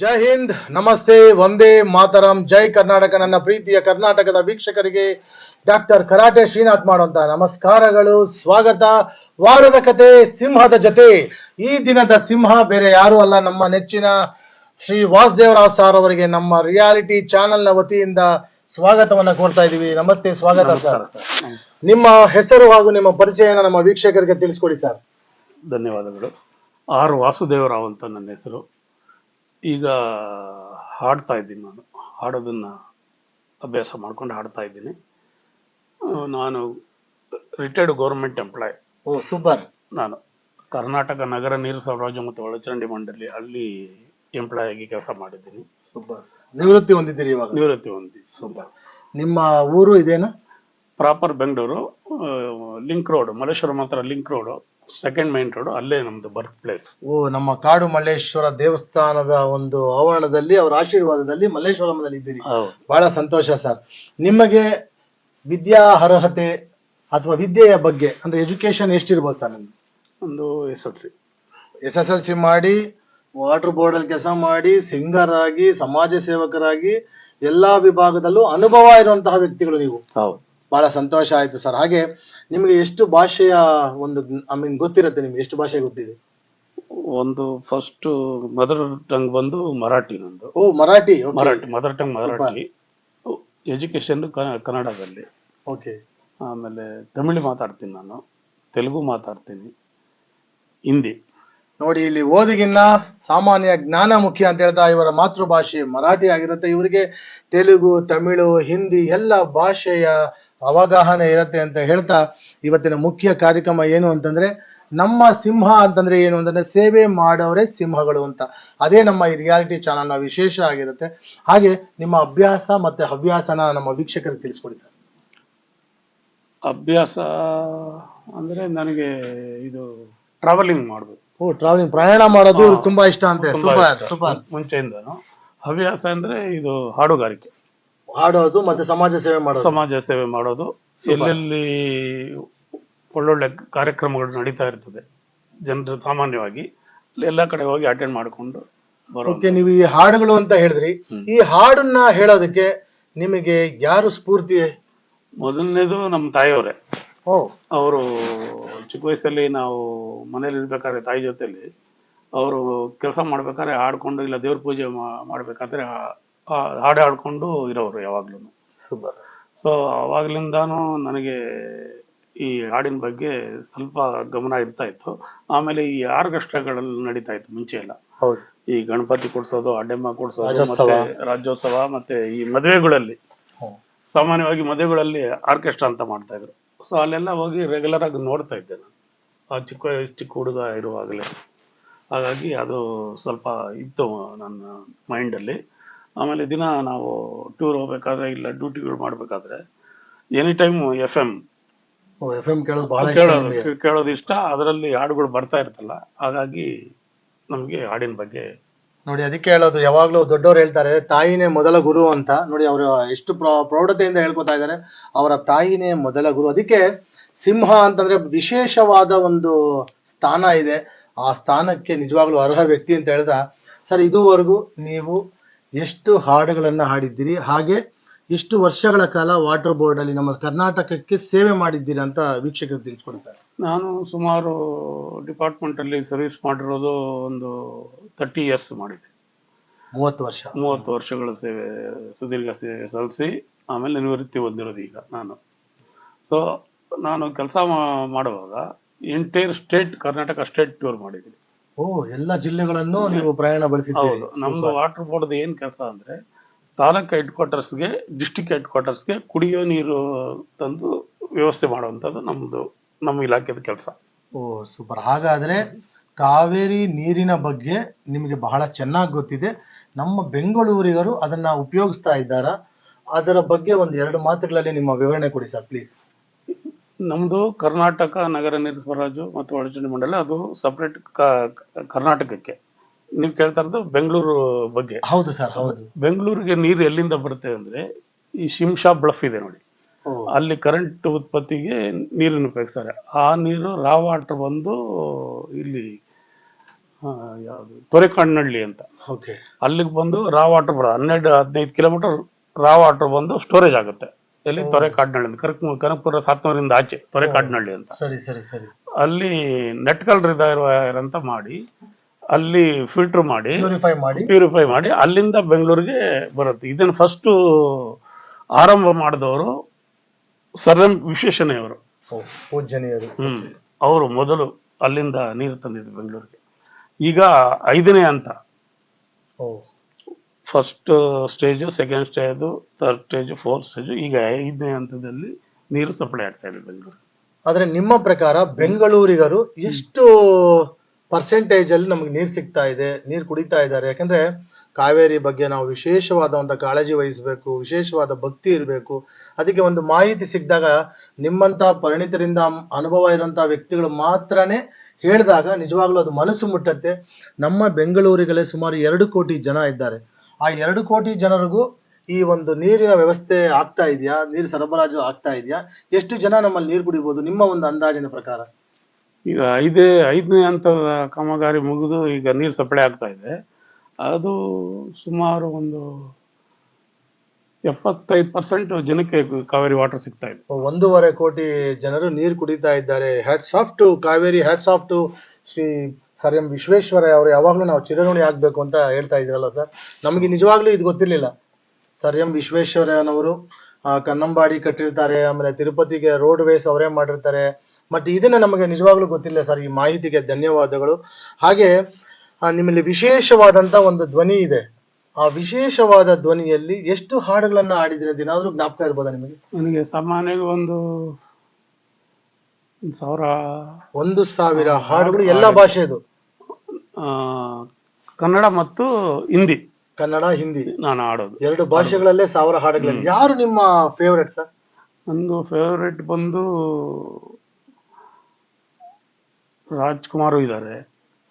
ಜೈ ಹಿಂದ್, ನಮಸ್ತೆ, ವಂದೇ ಮಾತರಂ, ಜೈ ಕರ್ನಾಟಕ. ನನ್ನ ಪ್ರೀತಿಯ ಕರ್ನಾಟಕದ ವೀಕ್ಷಕರಿಗೆ ಡಾಕ್ಟರ್ ಕರಾಟೆ ಶ್ರೀನಾಥ್ ಮಾಡುವಂತ ನಮಸ್ಕಾರಗಳು, ಸ್ವಾಗತ. ವಾರದ ಕತೆ ಸಿಂಹದ ಜೊತೆ. ಈ ದಿನದ ಸಿಂಹ ಬೇರೆ ಯಾರು ಅಲ್ಲ, ನಮ್ಮ ನೆಚ್ಚಿನ ಶ್ರೀ ವಾಸುದೇವರಾವ್ ಸರ್ ಅವರಿಗೆ ನಮ್ಮ ರಿಯಾಲಿಟಿ ಚಾನೆಲ್ ನ ವತಿಯಿಂದ ಸ್ವಾಗತವನ್ನ ಕೋರ್ತಾ ಇದೀವಿ. ನಮಸ್ತೆ, ಸ್ವಾಗತ ಸರ್. ನಿಮ್ಮ ಹೆಸರು ಹಾಗೂ ನಿಮ್ಮ ಪರಿಚಯನ ನಮ್ಮ ವೀಕ್ಷಕರಿಗೆ ತಿಳಿಸ್ಕೊಡಿ ಸರ್. ಧನ್ಯವಾದಗಳು. ಆರ್ ವಾಸುದೇವರಾವ್ ಅಂತ ನನ್ನ ಹೆಸರು. ಈಗ ಹಾಡ್ತಾ ಇದ್ದೀನಿ. ನಾನು ಹಾಡೋದನ್ನ ಅಭ್ಯಾಸ ಮಾಡ್ಕೊಂಡು ಹಾಡ್ತಾ ಇದ್ದೀನಿ. ನಾನು ರಿಟೈರ್ಡ್ ಗೌರ್ಮೆಂಟ್ ಎಂಪ್ಲಾಯ್. ಓ ಸೂಪರ್. ನಾನು ಕರ್ನಾಟಕ ನಗರ ನೀರು ಸರಬರಾಜು ಮತ್ತು ಒಳಚರಂಡಿ ಮಂಡಳಿ ಅಲ್ಲಿ ಎಂಪ್ಲಾಯ್ ಆಗಿ ಕೆಲಸ ಮಾಡಿದ್ದೀನಿ. ಸೂಪರ್. ನಿವೃತ್ತಿ ಹೊಂದಿದ್ದೀರಿ ಇವಾಗ? ನಿವೃತ್ತಿ ಹೊಂದಿ. ಸೂಪರ್. ನಿಮ್ಮ ಊರು ಇದೇನಾ? Proper Bengaluru, link road, Malleshwaram ಹತ್ರ link road, second main road, ಅಲ್ಲೇ ನಮ್ದು ಬರ್ತ್ ಪ್ಲೇಸ್. ಓ, ನಮ್ಮ ಕಾಡು ಮಲ್ಲೇಶ್ವರ ದೇವಸ್ಥಾನದ ಒಂದು ಆವರಣದಲ್ಲಿ ಅವರ ಆಶೀರ್ವಾದದಲ್ಲಿ ಮಲ್ಲೇಶ್ವರಮದಲ್ಲಿ ಇದ್ದೀರಿ. ಬಹಳ ಸಂತೋಷ ಸರ್. ನಿಮಗೆ ವಿದ್ಯಾ ಅರ್ಹತೆ ಅಥವಾ ವಿದ್ಯೆಯ ಬಗ್ಗೆ ಅಂದ್ರೆ ಎಜುಕೇಶನ್ ಎಷ್ಟಿರ್ಬೋದು ಸರ್? ನಿಮ್ಗೆ ಒಂದು SSLC. SSLC ಮಾಡಿ, ವಾಟರ್ ಬೋರ್ಡ್ ಅಲ್ಲಿ ಕೆಲಸ ಮಾಡಿ, ಸಿಂಗರ್ ಆಗಿ, ಸಮಾಜ ಸೇವಕರಾಗಿ ಎಲ್ಲಾ ವಿಭಾಗದಲ್ಲೂ ಅನುಭವ ಇರುವಂತಹ ವ್ಯಕ್ತಿಗಳು ನೀವು. ಬಹಳ ಸಂತೋಷ ಆಯ್ತು ಸರ್. ಹಾಗೆ ನಿಮಗೆ ಎಷ್ಟು ಭಾಷೆಯ ಒಂದು ಗೊತ್ತಿರುತ್ತೆ? ನಿಮ್ಗೆ ಎಷ್ಟು ಭಾಷೆ ಗೊತ್ತಿದೆ? ಒಂದು ಫಸ್ಟ್ ಮದರ್ ಟಂಗ್ ಬಂದು ಮರಾಠಿ ನಂದು. Oh, Marathi. Mother tongue Marathi. Education ಕನ್ನಡದಲ್ಲಿ. ಓಕೆ. ಆಮೇಲೆ ತಮಿಳು ಮಾತಾಡ್ತೀನಿ ನಾನು, ತೆಲುಗು ಮಾತಾಡ್ತೀನಿ, ಹಿಂದಿ. ನೋಡಿ, ಇಲ್ಲಿ ಓದಿಗಿನ್ನ ಸಾಮಾನ್ಯ ಜ್ಞಾನ ಮುಖ್ಯ ಅಂತ ಹೇಳ್ತಾ ಇವರ ಮಾತೃಭಾಷೆ ಮರಾಠಿ ಆಗಿರುತ್ತೆ. ಇವರಿಗೆ ತೆಲುಗು, ತಮಿಳು, ಹಿಂದಿ ಎಲ್ಲ ಭಾಷೆಯ ಅವಗಾಹನೆ ಇರುತ್ತೆ ಅಂತ ಹೇಳ್ತಾ ಇವತ್ತಿನ ಮುಖ್ಯ ಕಾರ್ಯಕ್ರಮ ಏನು ಅಂತಂದ್ರೆ, ನಮ್ಮ ಸಿಂಹ ಅಂತಂದ್ರೆ ಏನು ಅಂತಂದ್ರೆ ಸೇವೆ ಮಾಡೋರೇ ಸಿಂಹಗಳು ಅಂತ. ಅದೇ ನಮ್ಮ ಈ ರಿಯಾಲಿಟಿ ಚಾನಲ್ನ ವಿಶೇಷ ಆಗಿರುತ್ತೆ. ಹಾಗೆ ನಿಮ್ಮ ಅಭ್ಯಾಸ ಮತ್ತೆ ಹವ್ಯಾಸನ ನಮ್ಮ ವೀಕ್ಷಕರಿಗೆ ತಿಳಿಸ್ಕೊಡಿ ಸರ್. ಅಭ್ಯಾಸ ಅಂದ್ರೆ ನನಗೆ ಇದು ಟ್ರಾವೆಲಿಂಗ್ ಮಾಡ್ಬೇಕು. ಓ, ಟ್ರಾವೆಲಿಂಗ್, ಪ್ರಯಾಣ ಮಾಡೋದು ತುಂಬಾ ಇಷ್ಟ ಅಂತೆ. Super super. ಮುಂಚೆಯಿಂದನು. ಹವ್ಯಾಸ ಅಂದ್ರೆ ಇದು ಹಾಡುಗಾರಿಕೆ, ಹಾಡೋದು ಮತ್ತೆ ಸಮಾಜ ಸೇವೆ ಮಾಡೋದು. ಎಲ್ಲೆಲ್ಲಿ ಒಳ್ಳೊಳ್ಳೆ ಕಾರ್ಯಕ್ರಮಗಳು ನಡೀತಾ ಇರ್ತದೆ ಜನರು ಸಾಮಾನ್ಯವಾಗಿ ಎಲ್ಲ ಕಡೆ ಹೋಗಿ ಅಟೆಂಡ್ ಮಾಡಿಕೊಂಡು ಬರೋ. ಓಕೆ, ನೀವು ಈ ಹಾಡುಗಳು ಅಂತ ಹೇಳಿದ್ರಿ. ಈ ಹಾಡನ್ನ ಹೇಳೋದಕ್ಕೆ ನಿಮಗೆ ಯಾರು ಸ್ಫೂರ್ತಿ? ಮೊದಲನೇದು ನಮ್ಮ ತಾಯಿಯವರೇ. ಓ, ಅವರು ಚಿಕ್ಕ ವಯಸ್ಸಲ್ಲಿ ನಾವು ಮನೇಲಿ ಇರ್ಬೇಕಾದ್ರೆ ತಾಯಿ ಜೊತೆಲಿ ಅವರು ಕೆಲಸ ಮಾಡ್ಬೇಕಾದ್ರೆ ಹಾಡ್ಕೊಂಡು, ಇಲ್ಲ ದೇವ್ರ ಪೂಜೆ ಮಾಡ್ಬೇಕಾದ್ರೆ ಹಾಡು ಹಾಡ್ಕೊಂಡು ಇರೋರು ಯಾವಾಗ್ಲೂ. ಸೂಪರ್. ಸೊ ಅವಾಗ್ಲಿಂದಾನು ನನಗೆ ಈ ಹಾಡಿನ ಬಗ್ಗೆ ಸ್ವಲ್ಪ ಗಮನ ಇರ್ತಾ ಇತ್ತು. ಆಮೇಲೆ ಈ ಆರ್ಕೆಸ್ಟ್ರಾಗಳಲ್ಲಿ ನಡೀತಾ ಇತ್ತು ಮುಂಚೆ ಎಲ್ಲ. ಈ ಗಣಪತಿ ಕೊಡ್ಸೋದು, ಅಡ್ಡೆಮ್ಮ ಕೊಡ್ಸೋದು, ಮತ್ತೆ ರಾಜ್ಯೋತ್ಸವ, ಮತ್ತೆ ಈ ಮದುವೆಗಳಲ್ಲಿ, ಸಾಮಾನ್ಯವಾಗಿ ಮದುವೆಗಳಲ್ಲಿ ಆರ್ಕೆಸ್ಟ್ರಾ ಅಂತ ಮಾಡ್ತಾ ಇದ್ರು. ಸೊ ಅಲ್ಲೆಲ್ಲ ಹೋಗಿ ರೆಗ್ಯುಲರ್ ಆಗಿ ನೋಡ್ತಾ ಇದ್ದೆ ನಾನು, ಆ ಚಿಕ್ಕ ಹುಡುಗ ಇರುವಾಗಲೇ. ಹಾಗಾಗಿ ಅದು ಸ್ವಲ್ಪ ಇತ್ತು ನನ್ನ ಮೈಂಡಲ್ಲಿ. ಆಮೇಲೆ ದಿನ ನಾವು ಟೂರ್ ಹೋಗ್ಬೇಕಾದ್ರೆ ಇಲ್ಲ ಡ್ಯೂಟಿಗಳು ಮಾಡ್ಬೇಕಾದ್ರೆ ಎನಿ ಟೈಮ್ FM ಕೇಳೋದು ಇಷ್ಟ. ಅದರಲ್ಲಿ ಹಾಡುಗಳು ಬರ್ತಾ ಇರ್ತಲ್ಲ, ಹಾಗಾಗಿ ನಮ್ಗೆ ಹಾಡಿನ ಬಗ್ಗೆ ನೋಡಿ, ಅದಕ್ಕೆ ಹೇಳೋದು ಯಾವಾಗ್ಲೂ ದೊಡ್ಡವ್ರು ಹೇಳ್ತಾರೆ ತಾಯಿನೇ ಮೊದಲ ಗುರು ಅಂತ. ನೋಡಿ, ಅವರು ಎಷ್ಟು ಪ್ರೌಢತೆಯಿಂದ ಹೇಳ್ಕೊತಾ ಇದ್ದಾರೆ, ಅವರ ತಾಯಿನೇ ಮೊದಲ ಗುರು. ಅದಕ್ಕೆ ಸಿಂಹ ಅಂತಂದ್ರೆ ವಿಶೇಷವಾದ ಒಂದು ಸ್ಥಾನ ಇದೆ. ಆ ಸ್ಥಾನಕ್ಕೆ ನಿಜವಾಗ್ಲೂ ಅರ್ಹ ವ್ಯಕ್ತಿ ಅಂತ ಹೇಳ್ದ ಸರ್. ಇದುವರೆಗೂ ನೀವು ಎಷ್ಟು ಹಾಡುಗಳನ್ನ ಹಾಡಿದ್ದೀರಿ, ಹಾಗೆ ಇಷ್ಟು ವರ್ಷಗಳ ಕಾಲ ವಾಟರ್ ಬೋರ್ಡ್ ಅಲ್ಲಿ ನಮ್ಮ ಕರ್ನಾಟಕಕ್ಕೆ ಸೇವೆ ಮಾಡಿದ್ದೀರಿ ಅಂತ ವೀಕ್ಷಕರು ತಿಳಿಸ್ಕೊಡಿ ಸರ್. ನಾನು ಸುಮಾರು ಡಿಪಾರ್ಟ್ಮೆಂಟ್ ಅಲ್ಲಿ ಸರ್ವಿಸ್ ಮಾಡಿರೋದು ಒಂದು 30 years ಮಾಡಿದೆ. 30 ವರ್ಷಗಳ ಸೇವೆ, ಸುದೀರ್ಘ ಸೇವೆ ಸಲ್ಲಿಸಿ ಆಮೇಲೆ ನಿವೃತ್ತಿ ಹೊಂದಿರೋದು ಈಗ ನಾನು. ಸೊ ನಾನು ಕೆಲಸ ಮಾಡುವಾಗ entire state, Karnataka state tour ಮಾಡಿದ್ದೀನಿ. ಓ, ಎಲ್ಲ ಜಿಲ್ಲೆಗಳನ್ನು ನೀವು ಪ್ರಯಾಣ ಬೆಳೆಸಿದ್ದೀರಿ. ನಮ್ದು ವಾಟರ್ ಬೋರ್ಡ್ ಏನ್ ಕೆಲಸ ಅಂದ್ರೆ ತಾಲೂಕು ಹೆಡ್ ಕ್ವಾರ್ಟರ್ಸ್ಗೆ, ಡಿಸ್ಟಿಕ್ ಹೆಡ್ ಕ್ವಾರ್ಟರ್ಸ್ಗೆ ಕುಡಿಯೋ ನೀರು ತಂದು ವ್ಯವಸ್ಥೆ ಮಾಡುವಂಥದ್ದು ನಮ್ಮ ಇಲಾಖೆದ ಕೆಲಸ. ಓ ಸೂಪರ್. ಹಾಗಾದ್ರೆ ಕಾವೇರಿ ನೀರಿನ ಬಗ್ಗೆ ನಿಮಗೆ ಬಹಳ ಚೆನ್ನಾಗಿ ಗೊತ್ತಿದೆ. ನಮ್ಮ ಬೆಂಗಳೂರಿಗರು ಅದನ್ನ ಉಪಯೋಗಿಸ್ತಾ ಇದ್ದಾರಾ? ಅದರ ಬಗ್ಗೆ ಒಂದು 2 ಮಾತುಗಳಲ್ಲಿ ನಿಮ್ಮ ವಿವರಣೆ ಕೊಡಿ ಸರ್ ಪ್ಲೀಸ್. ನಮ್ದು ಕರ್ನಾಟಕ ನಗರ ನೀರು ಸರಬರಾಜು ಮತ್ತು ಒಳಚರಂಡಿ ಮಂಡಳಿ, ಅದು ಸಪರೇಟ್ ಕರ್ನಾಟಕಕ್ಕೆ. ನೀವು ಕೇಳ್ತಾ ಇರೋದು ಬೆಂಗಳೂರು ಬಗ್ಗೆ. ಹೌದು ಸರ್, ಹೌದು. ಬೆಂಗಳೂರಿಗೆ ನೀರು ಎಲ್ಲಿಂದ ಬರುತ್ತೆ ಅಂದ್ರೆ ಈ ಶಿಂಷಾ ಬ್ಲಫ್ ಇದೆ ನೋಡಿ, ಅಲ್ಲಿ ಕರೆಂಟ್ ಉತ್ಪತ್ತಿಗೆ ನೀರನ್ನು ಉಪಯೋಗಿಸ್ತಾರೆ. ಆ ನೀರು ರಾ ವಾಟರ್ ಬಂದು ಇಲ್ಲಿ ಯಾವುದು ತೊರೆಕಾಡಿನಹಳ್ಳಿ ಅಂತ, ಓಕೆ. ಅಲ್ಲಿಗೆ ಬಂದು ರಾ ವಾಟರ್ ಬರೋದು 12-15 ಕಿಲೋಮೀಟರ್ ರಾ ವಾಟರ್ ಬಂದು ಸ್ಟೋರೇಜ್ ಆಗುತ್ತೆ. ಎಲ್ಲಿ ತೊರೆಕಾಡಿನಹಳ್ಳಿ ಅಂತ, ಕನಕಪುರ ಸಾತ್ನೂರಿಂದ ಆಚೆ ತೊರೆಕಾಡಿನಹಳ್ಳಿ ಅಂತ. ಸರಿ ಸರಿ ಸರಿ. ಅಲ್ಲಿ ನೆಟ್ಕಲ್ ರಿಸರ್ವಾಯರ್ ಅಂತ ಮಾಡಿ ಅಲ್ಲಿ ಫಿಲ್ಟರ್ ಮಾಡಿ ಪ್ಯೂರಿಫೈ ಮಾಡಿ ಅಲ್ಲಿಂದ ಬೆಂಗಳೂರಿಗೆ ಬರುತ್ತೆ. ಇದನ್ನು ಫಸ್ಟ್ ಆರಂಭ ಮಾಡಿದವರು ಸರ್ ಎಂ ವಿಶ್ವೇಶ್ವರಯ್ಯನವರು, ಪೂಜ್ಯನೀಯರು. ಅವರು ಮೊದಲು ಅಲ್ಲಿಂದ ನೀರು ತಂದಿದ್ದು ಬೆಂಗಳೂರಿಗೆ. ಈಗ 5ನೇ ಹಂತ, first stage, second stage, third stage, fourth stage, ಈಗ 5ನೇ ಹಂತದಲ್ಲಿ ನೀರು ಸಪ್ಲೈ ಆಗ್ತಾ ಇದೆ ಬೆಂಗಳೂರು. ಆದ್ರೆ ನಿಮ್ಮ ಪ್ರಕಾರ ಬೆಂಗಳೂರಿಗರು ಎಷ್ಟು ಪರ್ಸೆಂಟೇಜ್ ಅಲ್ಲಿ ನಮಗೆ ನೀರು ಸಿಗ್ತಾ ಇದೆ, ನೀರು ಕುಡಿತಾ ಇದ್ದಾರೆ? ಯಾಕಂದ್ರೆ ಕಾವೇರಿ ಬಗ್ಗೆ ನಾವು ವಿಶೇಷವಾದಂತ ಕಾಳಜಿ ವಹಿಸಬೇಕು, ವಿಶೇಷವಾದ ಭಕ್ತಿ ಇರಬೇಕು. ಅದಕ್ಕೆ ಒಂದು ಮಾಹಿತಿ ಸಿಕ್ಕಿದಾಗ ನಿಮ್ಮಂತ ಪರಿಣಿತರಿಂದ ಅನುಭವ ಇರುವಂತಹ ವ್ಯಕ್ತಿಗಳು ಮಾತ್ರನೇ ಹೇಳಿದಾಗ ನಿಜವಾಗ್ಲೂ ಅದು ಮನಸ್ಸು ಮುಟ್ಟತ್ತೆ. ನಮ್ಮ ಬೆಂಗಳೂರಿಗಲ್ಲೇ ಸುಮಾರು 2 ಕೋಟಿ ಜನ ಇದ್ದಾರೆ. ಆ 2 ಕೋಟಿ ಜನರಿಗೂ ಈ ಒಂದು ನೀರಿನ ವ್ಯವಸ್ಥೆ ಆಗ್ತಾ ಇದೆಯಾ, ನೀರು ಸರಬರಾಜು ಆಗ್ತಾ ಇದೆಯಾ? ಎಷ್ಟು ಜನ ನಮ್ಮಲ್ಲಿ ನೀರು ಕುಡಿಬಹುದು ನಿಮ್ಮ ಒಂದು ಅಂದಾಜಿನ ಪ್ರಕಾರ? ಈಗ 5ನೇ ಹಂತದ ಕಾಮಗಾರಿ ಮುಗಿದು ಈಗ ನೀರು ಸಪ್ಲೈ ಆಗ್ತಾ ಇದೆ. ಅದು ಸುಮಾರು ಒಂದು 75% ಜನಕ್ಕೆ ಕಾವೇರಿ ವಾಟರ್ ಸಿಗ್ತಾ ಇದೆ. 1.5 ಕೋಟಿ ಜನರು ನೀರು ಕುಡಿತಾ ಇದ್ದಾರೆ. Hats off to Kaveri, hats off to Shri sir M Visvesvaraya ಅವರು. ಯಾವಾಗ್ಲೂ ನಾವು ಚಿರಋಣಿ ಆಗ್ಬೇಕು ಅಂತ ಹೇಳ್ತಾ ಇದ್ರಲ್ಲ ಸರ್. ನಮಗೆ ನಿಜವಾಗ್ಲೂ ಇದು ಗೊತ್ತಿರ್ಲಿಲ್ಲ. ಸರ್ ಎಂ ವಿಶ್ವೇಶ್ವರಯ್ಯನವರು ಕನ್ನಂಬಾಡಿ ಕಟ್ಟಿರ್ತಾರೆ, ಆಮೇಲೆ ತಿರುಪತಿಗೆ ರೋಡ್ ವೇಸ್ ಅವರೇ ಮಾಡಿರ್ತಾರೆ. ಮತ್ತೆ ಇದನ್ನ ನಮಗೆ ನಿಜವಾಗ್ಲೂ ಗೊತ್ತಿಲ್ಲ ಸರ್. ಈ ಮಾಹಿತಿಗೆ ಧನ್ಯವಾದಗಳು. ಹಾಗೆ ನಿಮ್ಮಲ್ಲಿ ವಿಶೇಷವಾದಂತ ಒಂದು ಧ್ವನಿ ಇದೆ. ಆ ವಿಶೇಷವಾದ ಧ್ವನಿಯಲ್ಲಿ ಎಷ್ಟು ಹಾಡುಗಳನ್ನ ಹಾಡಿದ್ರೆ ಅಂತ ಏನಾದ್ರೂ ಜ್ಞಾಪಕ ಇರ್ಬೋದಾ ನಿಮಗೆ? ನನಗೆ ಸಾಮಾನ್ಯವಾಗಿ ಒಂದು 1000 ಹಾಡುಗಳು, ಎಲ್ಲ ಭಾಷೆದು, ಕನ್ನಡ ಮತ್ತು ಹಿಂದಿ. ಕನ್ನಡ, ಹಿಂದಿ ನಾನು ಆಡೋದು 2 ಭಾಷೆಗಳಲ್ಲೇ 1000 ಹಾಡುಗಳಲ್ಲಿ. ಯಾರು ನಿಮ್ಮ ಫೇವರೇಟ್ ಸರ್? ನಂದು ಫೇವರೇಟ್ ಬಂದು ರಾಜ್ಕುಮಾರ್ ಇದ್ದಾರೆ,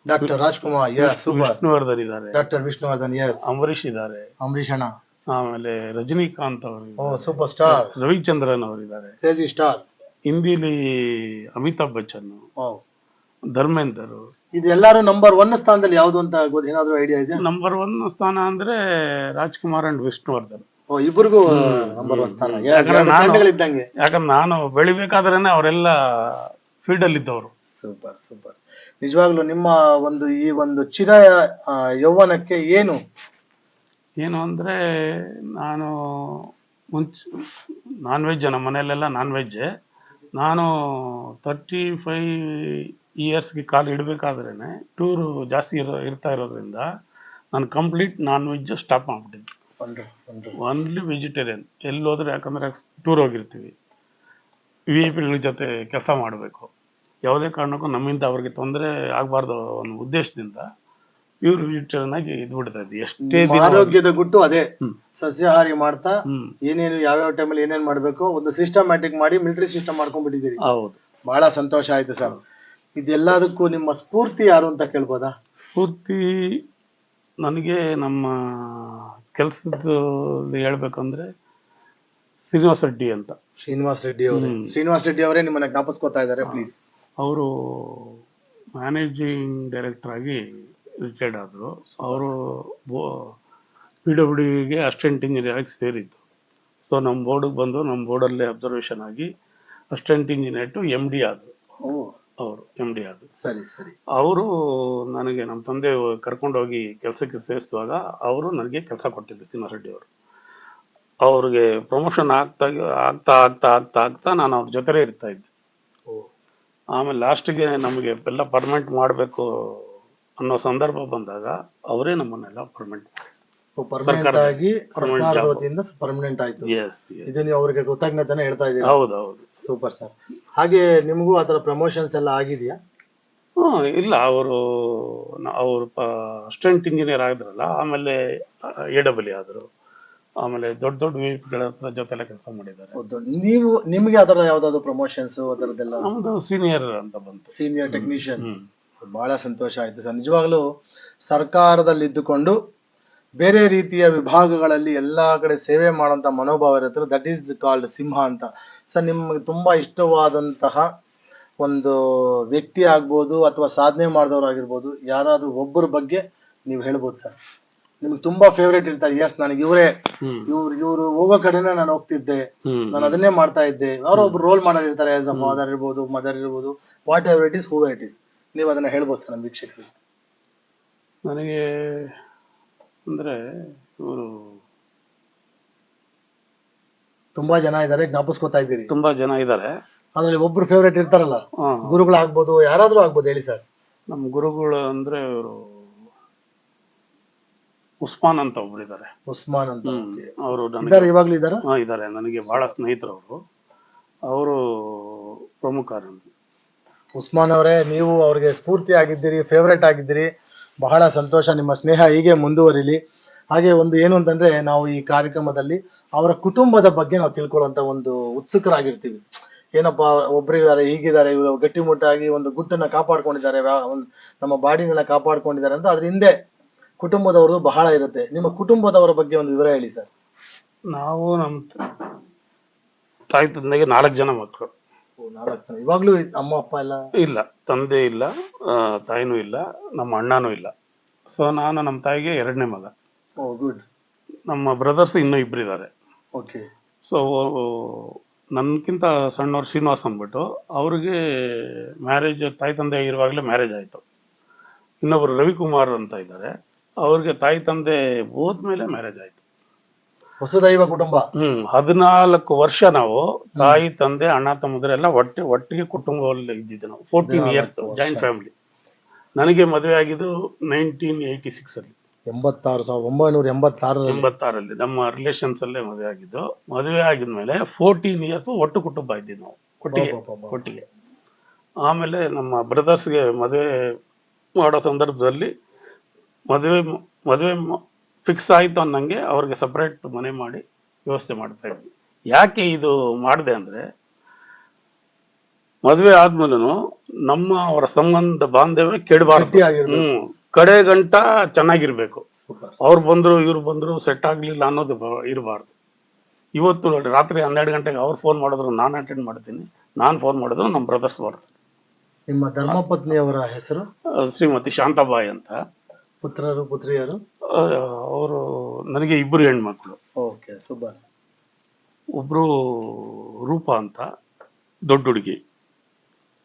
ಡಾಕ್ಟರ್ ರಾಜ್ಕುಮಾರ್, ವಿಷ್ಣುವರ್ಧನ್ ಇದ್ದಾರೆ, ಡಾಕ್ಟರ್ ವಿಷ್ಣುವರ್ಧನ್, ಅಂಬರೀಷ್ ಇದ್ದಾರೆ, ಅಂಬರೀಷ್ ಅಣ್ಣ, ಆಮೇಲೆ ರಜನಿಕಾಂತ್ ಅವರು, ಸೂಪರ್ ಸ್ಟಾರ್ ರವಿಚಂದ್ರನ್ ಅವರಿದ್ದಾರೆ, ತೇಜಿ ಸ್ಟಾರ್. ಹಿಂದಿಲಿ ಅಮಿತಾಬ್ ಬಚ್ಚನ್, ಧರ್ಮೇಂದರ್. ಇದೆಲ್ಲಾರು ನಂಬರ್ 1 ಸ್ಥಾನದಲ್ಲಿ ಯಾವ್ದು ಅಂತ ಏನಾದ್ರು ಐಡಿಯಾ ಇದೆಯಾ? ನಂಬರ್ 1 ಸ್ಥಾನ ಅಂದ್ರೆ ರಾಜ್ಕುಮಾರ್ ಅಂಡ್ ವಿಷ್ಣುವರ್ಧನ್. ಇಬ್ಬರಿಗೂ ನಂಬರ್ 1 ಸ್ಥಾನ. ಯಾಕಂದ್ರೆ ನಾನು ಬೆಳಿಬೇಕಾದ್ರೇನೆ ಅವರೆಲ್ಲ ಫೀಲ್ಡ್ ಅಲ್ಲಿ ಇದ್ದವರು. Super super. ನಿಜವಾಗ್ಲೂ ನಿಮ್ಮ ಒಂದು ಈ ಒಂದು ಚಿರ ಯೌವನಕ್ಕೆ ಏನು ಅಂದ್ರೆ, ನಾನು ನಾನ್ ವೆಜ್, ನಮ್ಮ ಮನೆಯಲ್ಲೆಲ್ಲ ನಾನ್ ವೆಜ್. ನಾನು 35 ಇಯರ್ಸ್ಗೆ ಕಾಲು ಇಡಬೇಕಾದ್ರೇನೆ ಟೂರು ಜಾಸ್ತಿ ಇರ್ತಾ ಇರೋದ್ರಿಂದ ನಾನು ಕಂಪ್ಲೀಟ್ ನಾನ್ ವೆಜ್ ಸ್ಟಾಪ್ ಮಾಡ್ಬಿಟ್ಟಿದ್ದೆ. Only vegetarian. ಎಲ್ಲೋದ್ರೆ, ಯಾಕಂದ್ರೆ ಟೂರ್ ಹೋಗಿರ್ತೀವಿ, VIP ಜೊತೆ ಕೆಲಸ ಮಾಡಬೇಕು, ಯಾವುದೇ ಕಾರಣಕ್ಕೂ ನಮ್ಮಿಂದ ಅವ್ರಿಗೆ ತೊಂದರೆ ಆಗಬಾರ್ದು ಅನ್ನೋ ಉದ್ದೇಶದಿಂದ ಪ್ಯೂರ್ ವೆಜಿಟೇರಿಯನ್ ಆಗಿ ಇದ್ಬಿಡ್ತಾ ಇದ್ವಿ. ಎಷ್ಟೇ ಆರೋಗ್ಯದ ಗುಟ್ಟು ಅದೇ, ಸಸ್ಯಾಹಾರಿ ಮಾಡ್ತಾ ಏನೇನು ಯಾವ್ಯಾವ ಟೈಮಲ್ಲಿ ಏನೇನ್ ಮಾಡ್ಬೇಕು ಒಂದು ಸಿಸ್ಟಮ್ಯಾಟಿಕ್ ಮಾಡಿ ಮಿಲಿಟರಿ ಸಿಸ್ಟಮ್ ಮಾಡ್ಕೊಂಡ್ಬಿಟ್ಟಿದ್ದೀರಿ. ಹೌದು, ಬಹಳ ಸಂತೋಷ ಆಯ್ತು ಸರ್. ಇದೆಲ್ಲದಕ್ಕೂ ನಿಮ್ಮ ಸ್ಫೂರ್ತಿ ಯಾರು ಅಂತ ಕೇಳ್ಬೋದಾ? ಸ್ಫೂರ್ತಿ ನನಗೆ ನಮ್ಮ ಕೆಲಸದ ಹೇಳ್ಬೇಕಂದ್ರೆ ಶ್ರೀನಿವಾಸ್ ರೆಡ್ಡಿ ಅಂತ. ಶ್ರೀನಿವಾಸ್ ರೆಡ್ಡಿ ಅವರೇ ನಿಮ್ಮನ್ನ ಜ್ಞಾಪಿಸ್ಕೊತಾ ಇದ್ದಾರೆ, ಪ್ಲೀಸ್. ಅವರು ಮ್ಯಾನೇಜಿಂಗ್ ಡೈರೆಕ್ಟರ್ ಆಗಿ ರಿಟೈರ್ಡ್ ಆದರು. ಅವರು PWDಗೆ ಅಸಿಸ್ಟೆಂಟ್ ಇಂಜಿನಿಯರ್ ಆಗಿ ಸೇರಿದ್ದು. ಸೊ ನಮ್ಮ ಬೋರ್ಡಿಗೆ ಬಂದು ನಮ್ಮ ಬೋರ್ಡಲ್ಲೇ ಅಬ್ಸರ್ವೇಷನ್ ಆಗಿ ಅಸಿಸ್ಟೆಂಟ್ ಇಂಜಿನಿಯರ್ ಟು MD ಆದರು. ಅವರು MD ಆದರು. ಸರಿ ಸರಿ. ಅವರು ನನಗೆ ನಮ್ಮ ತಂದೆ ಕರ್ಕೊಂಡೋಗಿ ಕೆಲಸಕ್ಕೆ ಸೇರಿಸುವಾಗ ಅವರು ನನಗೆ ಕೆಲಸ ಕೊಟ್ಟಿದ್ದು, ಶ್ರೀನಿವಾಸ್ ರೆಡ್ಡಿ ಅವರು. ಅವ್ರಿಗೆ ಪ್ರಮೋಷನ್ ಆಗ್ತಾ ನಾನು ಅವ್ರ ಜೊತೆಲೇ ಇರ್ತಾ ಇದ್ದೆ. ಆಮೇಲೆ ಲಾಸ್ಟ್ಗೆ ನಮಗೆ ಎಲ್ಲ ಪರ್ಮನೆಂಟ್ ಮಾಡಬೇಕು ಅನ್ನೋ ಸಂದರ್ಭ ಬಂದಾಗ ಅವರೇ ನಮ್ಮನ್ನೆಲ್ಲ ಪರ್ಮನೆಂಟ್ ಪರ್ಮನೆಂಟ್ ಆಯ್ತು. ಇದು ನೀವು ಅವ್ರಿಗೆ ಕೃತಜ್ಞತೆನ ಹೇಳ್ತಾ ಇದ್ದೀರಿ. ಹೌದೌದು. Super sir. ಹಾಗೆ ನಿಮಗೂ ಆತರ ಪ್ರಮೋಷನ್ಸ್ ಎಲ್ಲ ಆಗಿದೆಯಾ? ಇಲ್ಲ, ಅವರು ಅಸಿಸ್ಟೆಂಟ್ ಇಂಜಿನಿಯರ್ ಆಗಿದ್ರಲ್ಲ, ಆಮೇಲೆ AW ಆದ್ರು, ಆಮೇಲೆ ದೊಡ್ಡ VIP ಜೊತೆಲ್ಲ ಕೆಲಸ ಮಾಡಿದ್ದಾರೆ. ನೀವು ನಿಮ್ಗೆ ಅದರ ಯಾವ್ದಾದ್ರು ಪ್ರಮೋಷನ್ಸ್ ಅದರದೆಲ್ಲ? ನಮ್ದು ಸೀನಿಯರ್ ಅಂತ ಬಂತು, ಸೀನಿಯರ್ ಟೆಕ್ನಿಷಿಯನ್. ಬಹಳ ಸಂತೋಷ ಆಯ್ತು ಸರ್. ನಿಜವಾಗ್ಲೂ ಸರ್ಕಾರದಲ್ಲಿ ಇದ್ದುಕೊಂಡು ಬೇರೆ ರೀತಿಯ ವಿಭಾಗಗಳಲ್ಲಿ ಎಲ್ಲಾ ಕಡೆ ಸೇವೆ ಮಾಡುವಂತ ಮನೋಭಾವ ಇರುತ್ತೆ. ದಟ್ ಈಸ್ ಕಾಲ್ಡ್ ಸಿಂಹ ಅಂತ. ಸರ್, ನಿಮ್ಗೆ ತುಂಬಾ ಇಷ್ಟವಾದಂತಹ ಒಂದು ವ್ಯಕ್ತಿ ಆಗ್ಬೋದು ಅಥವಾ ಸಾಧನೆ ಮಾಡಿದವ್ರು ಆಗಿರ್ಬೋದು, ಯಾರಾದ್ರೂ ಒಬ್ಬರ ಬಗ್ಗೆ ನೀವು ಹೇಳ್ಬೋದು ಸರ್. ನಿಮ್ಗೆ ತುಂಬಾ ಫೇವ್ರೇಟ್ ಇರ್ತಾರೆ, ಎಸ್ ನನಗೆ ಇವರೇ, ಇವ್ರು ಹೋಗೋ ಕಡೆನೇ ನಾನು ಹೋಗ್ತಿದ್ದೆ, ನಾನು ಅದನ್ನೇ ಮಾಡ್ತಾ ಇದ್ದೆ. ಯಾರೋ ಒಬ್ರು ರೋಲ್ ಮಾಡಲ್ ಇರ್ತಾರೆ, ಆಸ್ ಅ ಫಾದರ್ ಇರ್ಬೋದು, ಮದರ್ ಇರ್ಬೋದು, what ever it is, who it is, ನೀವು ಅದನ್ನ ಹೇಳ್ಬೋದು ಸರ್ ನಮ್ಮ ವೀಕ್ಷಕರಿಗೆ. ನನಗೆ ಅಂದ್ರೆ ಇವರು ತುಂಬಾ ಜನ ಇದಾರೆ, ಜ್ಞಾಪಿಸ್ಕೊತಾ ಇದ್ದೀರಿ. ತುಂಬಾ ಜನ ಇದ್ದಾರೆ, ಅದ್ರಲ್ಲಿ ಒಬ್ರು ಫೇವ್ರೇಟ್ ಇರ್ತಾರಲ್ಲ, ಗುರುಗಳಾಗ್ಬೋದು, ಯಾರಾದ್ರೂ ಆಗ್ಬೋದು, ಹೇಳಿ ಸರ್. ನಮ್ಮ ಗುರುಗಳು ಅಂದ್ರೆ ಇವರು ಉಸ್ಮಾನ್ ಅಂತ ಒಬ್ರು ಇದ್ದಾರೆ. ಉಸ್ಮಾನ್ ಅಂತ ಅವರು ಇವಾಗ್ಲೂ ಇದಾರೆ? ಇದ್ದಾರೆ, ನನಗೆ ಬಹಳ ಸ್ನೇಹಿತರು ಅವರು ಪ್ರಮುಖ. ಉಸ್ಮಾನ್ ಅವರೇ, ನೀವು ಅವ್ರಿಗೆ ಸ್ಫೂರ್ತಿ ಆಗಿದ್ದೀರಿ, ಫೇವ್ರೇಟ್ ಆಗಿದ್ದೀರಿ. ಬಹಳ ಸಂತೋಷ, ನಿಮ್ಮ ಸ್ನೇಹ ಹೀಗೆ ಮುಂದುವರಿಲಿ. ಹಾಗೆ ಒಂದು ಏನು ಅಂತಂದ್ರೆ, ನಾವು ಈ ಕಾರ್ಯಕ್ರಮದಲ್ಲಿ ಅವರ ಕುಟುಂಬದ ಬಗ್ಗೆ ನಾವು ತಿಳ್ಕೊಳ್ಳುವಂತ ಒಂದು ಉತ್ಸುಕರಾಗಿರ್ತೀವಿ. ಏನಪ್ಪಾ, ಒಬ್ರಿದ್ದಾರೆ, ಹೀಗಿದ್ದಾರೆ, ಇವರು ಗಟ್ಟಿಮುಟ್ಟಾಗಿ ಒಂದು ಗುಟ್ಟನ್ನ ಕಾಪಾಡ್ಕೊಂಡಿದ್ದಾರೆ, ನಮ್ಮ ಬಾಡಿನೆಲ್ಲ ಕಾಪಾಡ್ಕೊಂಡಿದ್ದಾರೆ ಅಂತ ಅದ್ರ ಹಿಂದೆ ಕುಟುಂಬದವ್ರದ್ದು ಬಹಳ ಇರುತ್ತೆ. ನಿಮ್ಮ ಕುಟುಂಬದವರ ಬಗ್ಗೆ ಒಂದು ವಿವರ ಹೇಳಿ ಸರ್. ನಾವು ನಮ್ಮ ತಾಯಿ ತಂದೆಗೆ 4 ಜನ ಮಕ್ಕಳು. 4 ಜನ. ಇವಾಗ್ಲೂ ಅಮ್ಮ ಅಪ್ಪ ಎಲ್ಲ ಇಲ್ಲ, ತಂದೆ ಇಲ್ಲ, ತಾಯಿನೂ ಇಲ್ಲ, ನಮ್ಮ ಅಣ್ಣನೂ ಇಲ್ಲ. ಸೊ ನಾನು ನಮ್ಮ ತಾಯಿಗೆ 2ನೇ ಮಗ. ಗುಡ್. ನಮ್ಮ ಬ್ರದರ್ಸ್ ಇನ್ನೂ 2 ಇದ್ದಾರೆ. ಓಕೆ. ಸೊ ನನ್ಕಿಂತ ಸಣ್ಣವ್ರು ಶ್ರೀನಿವಾಸ್ ಅಂದ್ಬಿಟ್ಟು, ಅವ್ರಿಗೆ ಮ್ಯಾರೇಜ್, ತಾಯಿ ತಂದೆ ಇರುವಾಗಲೇ ಮ್ಯಾರೇಜ್ ಆಯ್ತು. ಇನ್ನೊಬ್ರು ರವಿಕುಮಾರ್ ಅಂತ ಇದ್ದಾರೆ, ಅವ್ರಿಗೆ ತಾಯಿ ತಂದೆ ಹೋದ್ಮೇಲೆ ಮ್ಯಾರೇಜ್ ಆಯ್ತು. ವಸುದೈವ ಕುಟುಂಬ. 14 ವರ್ಷ ನಾವು ತಾಯಿ ತಂದೆ ಅಣ್ಣ ತಮ್ಮದರೆಲ್ಲ ಒಟ್ಟಿಗೆ ಕುಟುಂಬದಲ್ಲಿ ಇದ್ದಿದ್ದು ನಾವು. 14 ಇಯರ್ಸ್ ಜಾಯಿಂಟ್ ಫ್ಯಾಮಿಲಿ. ನನಗೆ ಮದುವೆ ಆಗಿದ್ದು 1986 ಅಲ್ಲಿ. 1986 ನಮ್ಮ ರಿಲೇಷನ್ಸ್ ಅಲ್ಲೇ ಮದುವೆ ಆಗಿದ್ದು. ಮದುವೆ ಆಗಿದ್ಮೇಲೆ 14 ಇಯರ್ಸ್ ಒಟ್ಟು ಕುಟುಂಬ ಇದ್ದಿದ್ದು ನಾವು ಒಟ್ಟಿಗೆ. ಆಮೇಲೆ ನಮ್ಮ ಬ್ರದರ್ಸ್ಗೆ ಮದುವೆ ಮಾಡೋ ಸಂದರ್ಭದಲ್ಲಿ ಮದುವೆ ಫಿಕ್ಸ್ ಆಯ್ತು ಅನ್ನಂಗೆ ಅವ್ರಿಗೆ ಸಪರೇಟ್ ಮನೆ ಮಾಡಿ ವ್ಯವಸ್ಥೆ ಮಾಡ್ತಾ ಇದ್ವಿ. ಯಾಕೆ ಇದು ಮಾಡಿದೆ ಅಂದ್ರೆ, ಮದುವೆ ಆದ್ಮೇಲೂ ಅವರ ಸಂಬಂಧ ಬಾಂಧವ್ಯ ಕೆಡಬಾರ್ದು, ಕಡೆ ಗಂಟ ಚೆನ್ನಾಗಿರ್ಬೇಕು. ಅವ್ರು ಬಂದ್ರು ಇವ್ರು ಬಂದ್ರು ಸೆಟ್ ಆಗ್ಲಿಲ್ಲ ಅನ್ನೋದು ಇರಬಾರ್ದು. ಇವತ್ತು ನೋಡಿ, ರಾತ್ರಿ 12 ಗಂಟೆಗೆ ಅವ್ರು ಫೋನ್ ಮಾಡಿದ್ರು ನಾನು ಅಟೆಂಡ್ ಮಾಡ್ತೀನಿ, ನಾನು ಫೋನ್ ಮಾಡಿದ್ರು ನಮ್ಮ ಬ್ರದರ್ಸ್ ಬರ್ತಾರೆ. ನಿಮ್ಮ ಧರ್ಮಪತ್ನಿಯವರ ಹೆಸರು ಶ್ರೀಮತಿ ಶಾಂತಾಬಾಯಿ ಅಂತ. ಪುತ್ರರು ಪುತ್ರಿಯರು? ಅವರು ನನಗೆ 2 ಹೆಣ್ಮಕ್ಳು. Okay, super. ಒಬ್ರು ರೂಪಾ ಅಂತ, ದೊಡ್ಡ ಹುಡುಗಿ.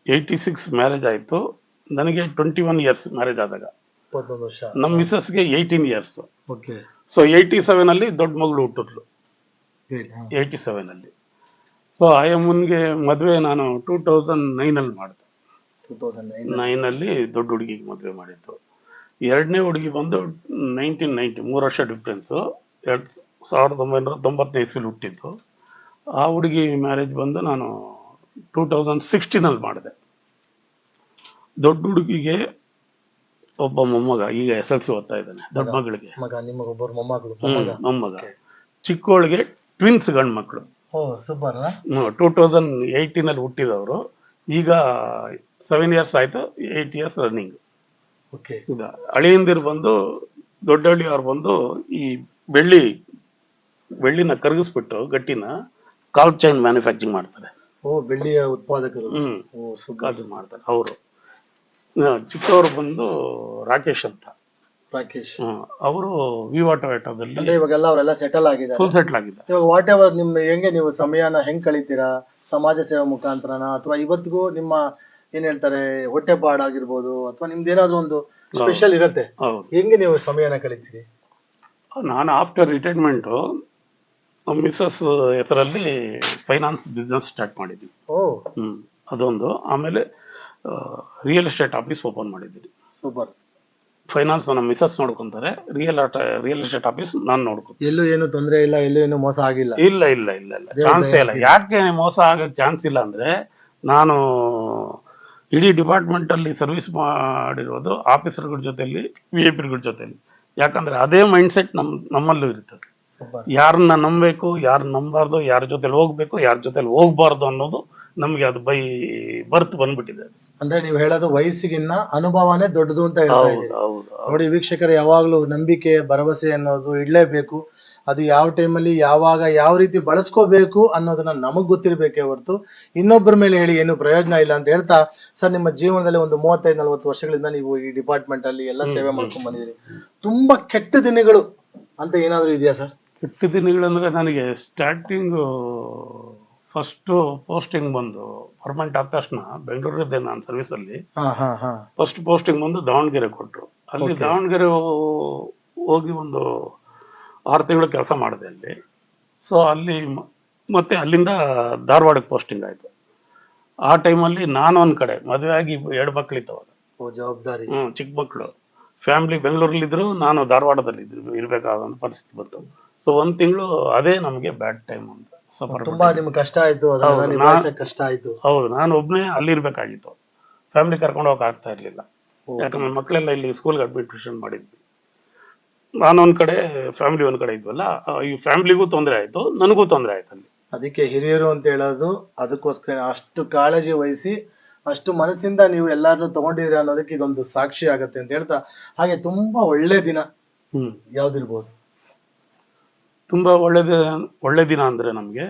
86 ಮ್ಯಾರೇಜ್ ಆಯ್ತು. ನನಗೆ 21 ಇಯರ್ಸ್ ಮ್ಯಾರೇಜ್ ಆದಾಗ. 21 ವರ್ಷ. ನಮ್ಮ ಮಿಸಸ್ಗೆ 18 ಇಯರ್ಸ್. ಓಕೆ. ಸೊ 87 ಅಲ್ಲಿ ದೊಡ್ಡ ಮಗಳು ಹುಟ್ಟಿದ್ಲು. 87 ಅಲ್ಲಿ. ಸೊ ಆಯಮ್ಮನ್ಗೆ ಮದುವೆ ನಾನು 2009 ಅಲ್ಲಿ ಮಾಡಿದೆ. 2009 ಅಲ್ಲಿ ದೊಡ್ಡ ಹುಡುಗಿಗೆ ಮದುವೆ ಮಾಡಿದ್ದು. 2ನೇ ಹುಡುಗಿ ಬಂದು 1990, 3 ವರ್ಷ ಡಿಫ್ರೆನ್ಸ್. 1990 ಇಸ್ವಿಲಿ ಹುಟ್ಟಿದ್ದು. ಆ ಹುಡುಗಿ ಮ್ಯಾರೇಜ್ ಬಂದು ನಾನು 2016 ಅಲ್ಲಿ ಮಾಡಿದೆ. ದೊಡ್ಡ ಹುಡುಗಿಗೆ ಒಬ್ಬ ಮೊಮ್ಮಗ, ಈಗ SLC ಓದ್ತಾ ಇದ್ದಾನೆ. ದೊಡ್ಡ ಮಗಳಿಗೆ ಮೊಮ್ಮಗ. ಚಿಕ್ಕವಳಿಗೆ ಟ್ವಿನ್ಸ್ ಗಂಡು ಮಕ್ಕಳು. 2018 ಅಲ್ಲಿ ಹುಟ್ಟಿದವರು. ಈಗ 7 ಇಯರ್ಸ್ ಆಯ್ತು, 8 ಇಯರ್ಸ್ ರನ್ನಿಂಗ್. ಈಗ ಹಳಿಯಿಂದಿರು ಬಂದು, ದೊಡ್ಡಹಳ್ಳಿ ಅವ್ರು ಬಂದು ಈ ಬೆಳ್ಳಿನ ಕರಗಿಸ್ಬಿಟ್ಟು ಗಟ್ಟಿನ ಕಾಲ್ ಚೈನ್ ಮ್ಯಾನುಫ್ಯಾಕ್ಚರಿಂಗ್ ಮಾಡ್ತಾರೆ. ಬೆಳ್ಳಿಯ ಉತ್ಪಾದಕರು. ಮಾಡ್ತಾರೆ ಅವರು. ಚಿಕ್ಕವರು ಬಂದು ರಾಕೇಶ್ ಅಂತ. ಅವರು ವಿವಾಟೋವೇಟೋದಲ್ಲಿ ಇವಾಗೆಲ್ಲ ಅವರೆಲ್ಲ ಸೆಟಲ್ ಆಗಿದ್ದಾರೆ, ಫುಲ್ ಸೆಟಲ್ ಆಗಿದ್ದಾರೆ. ಇವಾಗ ವಾಟ್ ಎವರ್ ನಿಮ್ ಹೆಂಗೆ ನೀವು ಸಮಯನ ಹೆಂಗ್ ಕಳಿತೀರಾ? ಸಮಾಜ ಸೇವೆ ಮುಖಾಂತರನ, ಅಥವಾ ಇವತ್ತಿಗೂ ನಿಮ್ಮ ಏನ್ ಹೇಳ್ತಾರೆ ಹೊಟ್ಟೆಪಾಡಾಗಿರ್ಬೋದು, ಅಥವಾ ನಿಮ್ದು ಏನಾದ್ರು ಒಂದು ಸ್ಪೆಷಲ್ ಇರತ್ತೆ, ಹೆಂಗೆ ನೀವು ಸಮಯನ ಕಳಿತೀರಿ? ನಾನು ಆಫ್ಟರ್ ರಿಟೈರ್ಮೆಂಟ್ ಮಿಸಸ್ ಹೆಸರಲ್ಲಿ ಫೈನಾನ್ಸ್ ಬಿಸ್ನೆಸ್ ಸ್ಟಾರ್ಟ್ ಮಾಡಿದ್ವಿ. ಅದೊಂದು. ಆಮೇಲೆ ರಿಯಲ್ ಎಸ್ಟೇಟ್ ಆಫೀಸ್ ಓಪನ್ ಮಾಡಿದ್ದೀವಿ. ಸೂಪರ್. ಫೈನಾನ್ಸ್ ನಮ್ಮ ಮಿಸಸ್ ನೋಡ್ಕೊಂತಾರೆ, ರಿಯಲ್ ಎಸ್ಟೇಟ್ ಆಫೀಸ್ ನಾನು ನೋಡ್ಕೊಂತೀನಿ. ಎಲ್ಲೂ ಏನು ತೊಂದರೆ ಇಲ್ಲ, ಎಲ್ಲೂ ಏನು ಮೋಸ ಆಗಿಲ್ಲ? ಇಲ್ಲ, ಚಾನ್ಸೇ ಇಲ್ಲ. ಯಾಕೆ ಮೋಸ ಆಗಕ್ಕೆ ಚಾನ್ಸ್ ಇಲ್ಲ ಅಂದ್ರೆ, ನಾನು ಇಡೀ ಡಿಪಾರ್ಟ್ಮೆಂಟ್ ಅಲ್ಲಿ ಸರ್ವಿಸ್ ಮಾಡಿರೋದು ಆಫೀಸರ್ಗಳ ಜೊತೆಲಿ, VIP ಗಳ ಜೊತೆಲಿ. ಯಾಕಂದ್ರೆ ಅದೇ ಮೈಂಡ್ ಸೆಟ್ ನಮ್ಮಲ್ಲೂ ಇರ್ತದೆ. ಯಾರನ್ನ ನಂಬಬೇಕು, ಯಾರು ನಂಬಾರ್ದು, ಯಾರ ಜೊತೆಲಿ ಹೋಗ್ಬೇಕು, ಯಾರ ಜೊತೆಲಿ ಹೋಗ್ಬಾರ್ದು ಅನ್ನೋದು ನಮ್ಗೆ ಅದು ಬೈ ಬರ್ತ್ ಬಂದ್ಬಿಟ್ಟಿದೆ. ಅಂದ್ರೆ ನೀವು ಹೇಳೋದು ವಯಸ್ಸಿಗಿನ್ನ ಅನುಭವನೇ ದೊಡ್ಡದು ಅಂತ ಹೇಳ್ತಾ ಹೌದು ಇದ್ದೀರಿ. ಹೌದು ಹೌದು. ನೋಡಿ ವೀಕ್ಷಕರು, ಯಾವಾಗ್ಲೂ ನಂಬಿಕೆ ಭರವಸೆ ಅನ್ನೋದು ಇಡ್ಲೇಬೇಕು. ಅದು ಯಾವ ಟೈಮಲ್ಲಿ ಯಾವಾಗ ಯಾವ ರೀತಿ ಬಳಸ್ಕೋಬೇಕು ಅನ್ನೋದನ್ನ ನಮಗ್ ಗೊತ್ತಿರ್ಬೇಕೇ ಹೊರತು ಇನ್ನೊಬ್ಬರ ಮೇಲೆ ಹೇಳಿ ಏನು ಪ್ರಯೋಜನ ಇಲ್ಲ ಅಂತ ಹೇಳ್ತಾ, ಸರ್ ನಿಮ್ಮ ಜೀವನದಲ್ಲಿ ಒಂದು 35-40 ವರ್ಷಗಳಿಂದ ನೀವು ಈ ಡಿಪಾರ್ಟ್ಮೆಂಟ್ ಅಲ್ಲಿ ಎಲ್ಲ ಸೇವೆ ಮಾಡ್ಕೊಂಡ್ ಬಂದಿದ್ದೀರಿ. ತುಂಬಾ ಕೆಟ್ಟ ದಿನಗಳು ಅಂತ ಏನಾದ್ರು ಇದೆಯಾ ಸರ್? ಕೆಟ್ಟ ದಿನಗಳಂದ್ರೆ ನನಗೆ ಸ್ಟಾರ್ಟಿಂಗ್ ಫಸ್ಟ್ ಪೋಸ್ಟಿಂಗ್ ಬಂದು ಪರ್ಮನೆಂಟ್ ಆದ ತಕ್ಷಣ ಬೆಂಗಳೂರಿದ್ದೆ ನಾನು ಸರ್ವಿಸ್ ಅಲ್ಲಿ. ಹಾ ಹಾ ಹಾ ಫಸ್ಟ್ ಪೋಸ್ಟಿಂಗ್ ಬಂದು ದಾವಣಗೆರೆ ಕೊಟ್ರು. ಅಲ್ಲಿ ದಾವಣಗೆರೆ ಹೋಗಿ ಒಂದು 6 ತಿಂಗಳು ಕೆಲಸ ಮಾಡಿದೆ ಅಲ್ಲಿ. ಸೊ ಅಲ್ಲಿ ಮತ್ತೆ ಅಲ್ಲಿಂದ ಧಾರವಾಡಕ್ಕೆ ಪೋಸ್ಟಿಂಗ್ ಆಯ್ತು. ಆ ಟೈಮಲ್ಲಿ ನಾನು ಒಂದ್ ಕಡೆ ಮದುವೆ ಆಗಿ 2 ಮಕ್ಳಿತ್ತವಾಗ. ಜವಾಬ್ದಾರಿ. ಚಿಕ್ಕ ಮಕ್ಕಳು, ಫ್ಯಾಮಿಲಿ ಬೆಂಗಳೂರಲ್ಲಿದ್ರು, ನಾನು ಧಾರವಾಡದಲ್ಲಿ ಇರ್ಬೇಕಾದ ಪರಿಸ್ಥಿತಿ ಬಂತು. ಸೊ 1 ತಿಂಗಳು ಅದೇ ನಮಗೆ ಬ್ಯಾಡ್ ಟೈಮ್ ಅಂತ ಸಫರ್. ತುಂಬಾ ನಿಮ್ಗೆ ಕಷ್ಟ ಆಯ್ತು, ಅದನ್ನ ನಿಭಾಯಿಸಕ್ಕೆ ಕಷ್ಟ ಆಯ್ತು. ಹೌದು, ನಾನು ಒಬ್ನೇ ಅಲ್ಲಿರ್ಬೇಕಾಗಿತ್ತು. ಫ್ಯಾಮಿಲಿ ಕರ್ಕೊಂಡು ಹೋಗಕ್ ಆಗ್ತಾ ಇರ್ಲಿಲ್ಲ. ಯಾಕಂದ್ರೆ ಮಕ್ಕಳೆಲ್ಲ ಇಲ್ಲಿ ಸ್ಕೂಲ್ಗೆ ಅಡ್ಮಿಷನ್ ಮಾಡಿದ್ವಿ. ನಾನು ಒಂದ್ ಕಡೆ, ಫ್ಯಾಮಿಲಿ ಒಂದ್ ಕಡೆ ಇದ್ವಲ್ಲ, ಈ ಫ್ಯಾಮಿಲಿಗೂ ತೊಂದರೆ ಆಯ್ತು, ನನಗೂ ತೊಂದರೆ ಆಯ್ತು ಅಲ್ಲಿ. ಅದಕ್ಕೆ ಹಿರಿಯರು ಅಂತ ಹೇಳೋದು ಅದಕ್ಕೋಸ್ಕರ ಅಷ್ಟು ಕಾಳಜಿ ವಹಿಸಿ ಅಷ್ಟು ಮನಸ್ಸಿಂದ ನೀವು ಎಲ್ಲಾರನ್ನು ತಗೊಂಡಿದ್ದೀರಾ ಅನ್ನೋದಕ್ಕೆ ಇದೊಂದು ಸಾಕ್ಷಿ ಆಗತ್ತೆ ಅಂತ ಹೇಳ್ತಾ, ಹಾಗೆ ತುಂಬಾ ಒಳ್ಳೆ ದಿನ ಯಾವ್ದಿರ್ಬೋದು? ತುಂಬಾ ಒಳ್ಳೆ ದಿನ ಅಂದ್ರೆ ನಮ್ಗೆ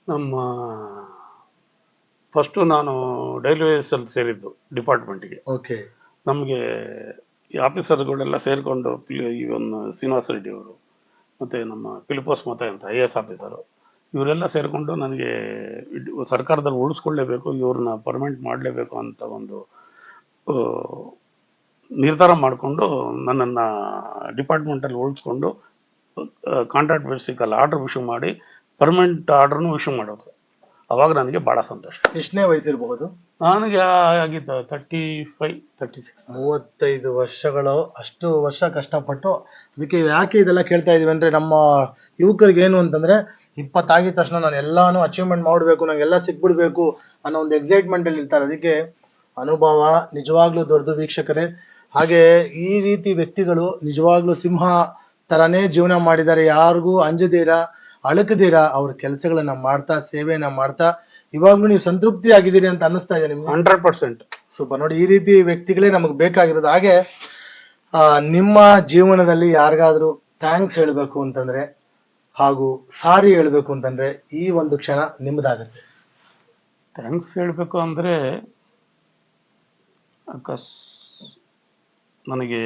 ನಮ್ಮ ಫಸ್ಟ್ ನಾನು ಡೈಲಿ ವೇಜಸ್ ಅಲ್ಲಿ ಸೇರಿದ್ದು ಡಿಪಾರ್ಟ್ಮೆಂಟ್ಗೆ. ಓಕೆ. ನಮಗೆ ಈ ಆಫೀಸರ್ಗಳೆಲ್ಲ ಸೇರ್ಕೊಂಡು ಇವನ್ ಶ್ರೀನಿವಾಸ ರೆಡ್ಡಿ ಅವರು ಮತ್ತೆ ನಮ್ಮ ಫಿಲಿಪೋಸ್ ಮತ ಅಂತ IAS ಆಫೀಸರು, ಇವರೆಲ್ಲ ಸೇರ್ಕೊಂಡು ನನಗೆ ಸರ್ಕಾರದಲ್ಲಿ ಉಳಿಸ್ಕೊಳ್ಳೇಬೇಕು, ಇವ್ರನ್ನ ಪರ್ಮನೆಂಟ್ ಮಾಡಲೇಬೇಕು ಅಂತ ಒಂದು ನಿರ್ಧಾರ ಮಾಡಿಕೊಂಡು ನನ್ನನ್ನು ಡಿಪಾರ್ಟ್ಮೆಂಟಲ್ಲಿ ಉಳಿಸ್ಕೊಂಡು ಕಾಂಟ್ರಾಕ್ಟ್ ಬೇಸಿಕಲ್ಲಿ ಆರ್ಡರ್ ಇಶ್ಯೂ ಮಾಡಿ ಪರ್ಮನೆಂಟ್ ಆರ್ಡರ್ನು ಇಶ್ಯೂ ಮಾಡೋದು. ಅವಾಗ ನನಗೆ ಬಹಳ ಸಂತೋಷ. ಎಷ್ಟನೇ ವಯಸ್ಸಿರ್ಬಹುದು? ನನಗೆ ಆಗಿದ್ದು 35-36. 35 ವರ್ಷಗಳು. ಅಷ್ಟು ವರ್ಷ ಕಷ್ಟಪಟ್ಟು, ಅದಕ್ಕೆ ಯಾಕೆ ಇದೆಲ್ಲ ಕೇಳ್ತಾ ಇದೀವಿ ಅಂದ್ರೆ, ನಮ್ಮ ಯುವಕರಿಗೆ ಏನು ಅಂತಂದ್ರೆ 20 ಆಗಿದ ತಕ್ಷಣ ನಾನು ಎಲ್ಲಾನು ಅಚೀವ್ಮೆಂಟ್ ಮಾಡಬೇಕು, ನಂಗೆಲ್ಲ ಸಿಕ್ಬಿಡ್ಬೇಕು ಅನ್ನೋ ಒಂದು ಎಕ್ಸೈಟ್ಮೆಂಟ್ ಅಲ್ಲಿ ಇರ್ತಾರೆ. ಅದಕ್ಕೆ ಅನುಭವ ನಿಜವಾಗ್ಲೂ ದೊಡ್ಡದು ವೀಕ್ಷಕರೇ. ಹಾಗೆ ಈ ರೀತಿ ವ್ಯಕ್ತಿಗಳು ನಿಜವಾಗ್ಲೂ ಸಿಂಹ ತರನೇ ಜೀವನ ಮಾಡಿದ್ದಾರೆ. ಯಾರಿಗೂ ಅಂಜದಿರ ಅಳಕದಿರ ಅವ್ರ ಕೆಲಸಗಳನ್ನ ಮಾಡ್ತಾ, ಸೇವೆಯನ್ನ ಮಾಡ್ತಾ ಇವಾಗ್ಲೂ ನೀವು ಸಂತೃಪ್ತಿ ಆಗಿದ್ದೀರಿ ಅಂತ ಅನ್ನಿಸ್ತಾ ಇದೆ ನಿಮ್ಗೆ? 100%. ಸೂಪರ್. ನೋಡಿ, ಈ ರೀತಿ ವ್ಯಕ್ತಿಗಳೇ ನಮಗೆ ಬೇಕಾಗಿರೋದು. ಹಾಗೆ ನಿಮ್ಮ ಜೀವನದಲ್ಲಿ ಯಾರಿಗಾದ್ರೂ ಥ್ಯಾಂಕ್ಸ್ ಹೇಳ್ಬೇಕು ಅಂತಂದ್ರೆ ಹಾಗೂ ಸಾರಿ ಹೇಳ್ಬೇಕು ಅಂತಂದ್ರೆ ಈ ಒಂದು ಕ್ಷಣ ನಿಮ್ದಾಗತ್ತೆ. ಥ್ಯಾಂಕ್ಸ್ ಹೇಳ್ಬೇಕು ಅಂದ್ರೆ ನನಗೆ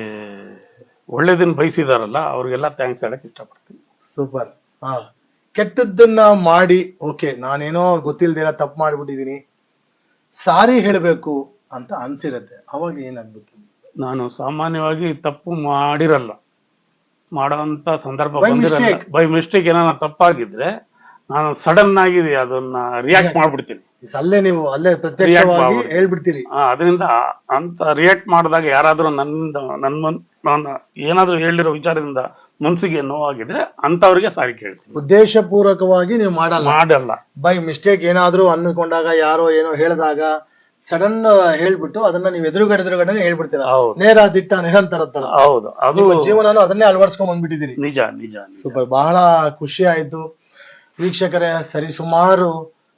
ಒಳ್ಳೇದನ್ನ ಬಯಸಿದಾರಲ್ಲ ಅವ್ರಿಗೆಲ್ಲ ಥ್ಯಾಂಕ್ಸ್ ಹೇಳಕ್ ಇಷ್ಟಪಡ್ತೀನಿ. ಸೂಪರ್. ಕೆಟ್ಟದ್ದನ್ನ ಮಾಡಿ, ಓಕೆ ನಾನೇನೋ ಗೊತ್ತಿಲ್ದಿರ ತಪ್ಪು ಮಾಡ್ಬಿಟ್ಟಿದೀನಿ, ಸಾರಿ ಹೇಳ್ಬೇಕು ಅಂತ ಅನ್ಸಿರತ್ತೆ, ಅವಾಗ ಏನಾಗ್ಬೇಕು? ನಾನು ಸಾಮಾನ್ಯವಾಗಿ ತಪ್ಪು ಮಾಡಿರಲ್ಲ, ಮಾಡೋಂತ ಸಂದರ್ಭ ಬಂದಿರಲ್ಲ. ಬೈ ಮಿಸ್ಟೇಕ್ ಏನಾರ ತಪ್ಪಾಗಿದ್ರೆ ನಾನು ಸಡನ್ ಆಗಿ ಅದನ್ನ ರಿಯಾಕ್ಟ್ ಮಾಡ್ಬಿಡ್ತೀನಿ. ಅಲ್ಲೇ ನೀವು ಅಲ್ಲೇ ಪ್ರತ್ಯಕ್ಷವಾಗಿ ಹೇಳ್ಬಿಡ್ತೀರಿ. ಅದರಿಂದ ಅಂತ ರಿಯಾಕ್ಟ್ ಮಾಡಿದಾಗ ಯಾರಾದ್ರೂ ನಾನು ಏನಾದ್ರೂ ಹೇಳಿರೋ ವಿಚಾರದಿಂದ ಮನ್ಸಿಗೆ ನೋವಾಗಿದ್ರೆ ಅಂತವ್ರಿಗೆ ಸಾರಿ ಕೇಳ್ತೀನಿ. ಉದ್ದೇಶಪೂರ್ವಕವಾಗಿ ನೀವು ಮಾಡಲ್ಲ. ಬೈ ಮಿಸ್ಟೇಕ್ ಏನಾದ್ರೂ ಅಂದ್ಕೊಂಡಾಗ, ಯಾರೋ ಏನೋ ಹೇಳಿದಾಗ ಸಡನ್ ಹೇಳ್ಬಿಟ್ಟು ಅದನ್ನ ನೀವು ಎದುರುಗಡೆ ಹೇಳ್ಬಿಡ್ತೀರಾ. ನೇರ ದಿಟ್ಟ ನಿರಂತರ ತರ. ಹೌದು, ಅದು ಜೀವನ ಅದನ್ನೇ ಅಳವಡಿಸ್ಕೊಂಡ್ ಬಂದ್ಬಿಟ್ಟಿದ್ದೀರಿ. ನಿಜ ನಿಜ. ಸೂಪರ್. ಬಹಳ ಖುಷಿ ಆಯ್ತು ವೀಕ್ಷಕರೇ. ಸರಿಸುಮಾರು